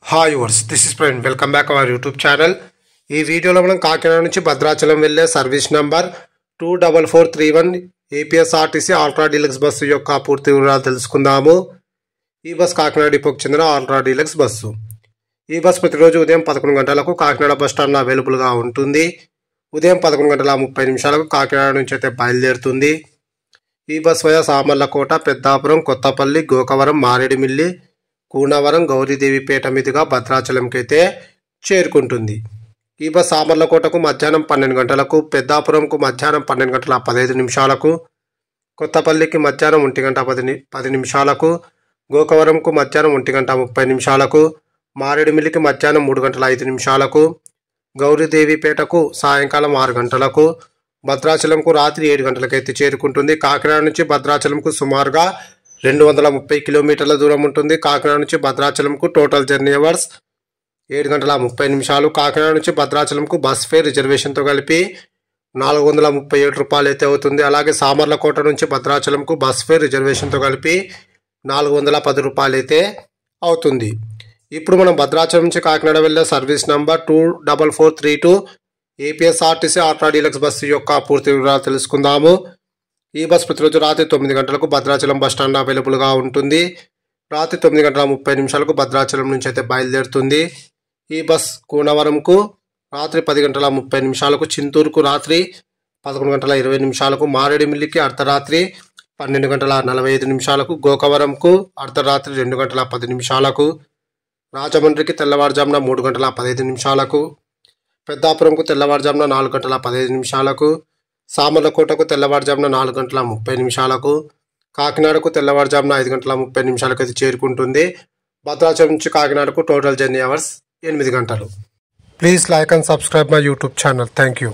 Hi viewers, this is friend. Welcome back our YouTube channel. ఈ వీడియోలో మనం కాకినాడ నుంచి భద్రాచలం వెళ్ళే service number 24431 APSRTC ultra deluxe bus యొక్క పూర్తి వివరాలు తెలుసుకుందాము. ఈ బస్ కాకినాడ డిపోకి చెందిన అల్ట్రా డీలక్స్ బస్సు. ఈ బస్ ప్రతిరోజు ఉదయం 11 గంటలకు కాకినాడ బస్ స్టాండ్లో అవైలబుల్గా ఉంటుంది. ఉదయం 11:30 కాకినాడ నుంచి అయితే బయలుదేరుతుంది. ఈ బస్ వయా సామర్లకోట, పెద్దాపురం, కొత్తపల్లి, గోకవరం, మారేడుమిల్లి, కూనవరం, గౌరీదేవిపేట మీదుగా భద్రాచలంకి అయితే చేరుకుంటుంది. ఈ బస్ సామర్లకోటకు మధ్యాహ్నం 12 గంటలకు, పెద్దాపురంకు మధ్యాహ్నం 12:15, కొత్తపల్లికి మధ్యాహ్నం 1:10, గోకవరంకు మధ్యాహ్నం 1:30, మారేడుమిల్లికి మధ్యాహ్నం 3:05, గౌరీదేవిపేటకు సాయంకాలం 6 గంటలకు, భద్రాచలంకు రాత్రి 7 గంటలకైతే చేరుకుంటుంది. కాకినాడ నుంచి భద్రాచలంకు సుమారుగా 230 కిలోమీటర్ల దూరం ఉంటుంది. కాకినాడ నుంచి భద్రాచలంకు టోటల్ జర్నీ అవర్స్ 7:30. కాకినాడ నుంచి భద్రాచలంకు బస్ ఫేర్ రిజర్వేషన్తో కలిపి 437 రూపాయలు అయితే అవుతుంది. అలాగే సామర్లకోట నుంచి భద్రాచలంకు బస్ ఫేర్ రిజర్వేషన్తో కలిపి 410 రూపాయలు అయితే అవుతుంది. ఇప్పుడు మనం భద్రాచలం నుంచి కాకినాడ వెళ్ళే service number 24432 APSRTC ultra deluxe bus యొక్క పూర్తి వివరాలు తెలుసుకుందాము. ఈ బస్ ప్రతిరోజు రాత్రి 9 గంటలకు భద్రాచలం బస్ స్టాండ్ అవైలబుల్గా ఉంటుంది. రాత్రి 9:30 భద్రాచలం నుంచి అయితే బయలుదేరుతుంది. ఈ బస్ కూనవరంకు రాత్రి 10:30, చింతూరుకు రాత్రి 11:20, మారేడుమిల్లికి అర్ధరాత్రి 12:45, గోకవరంకు అర్ధరాత్రి 2:10, రాజమండ్రికి తెల్లవారుజామున 3:15, పెద్దాపురంకు తెల్లవారుజామున 4:15, సామర్లకోటకు తెల్లవారుజామున 4:30, కాకినాడకు తెల్లవారుజామున 5:30 అయితే చేరుకుంటుంది. భద్రాచలం నుంచి కాకినాడకు టోటల్ జర్నీ అవర్స్ 8 గంటలు. Please like and subscribe my YouTube channel. Thank you.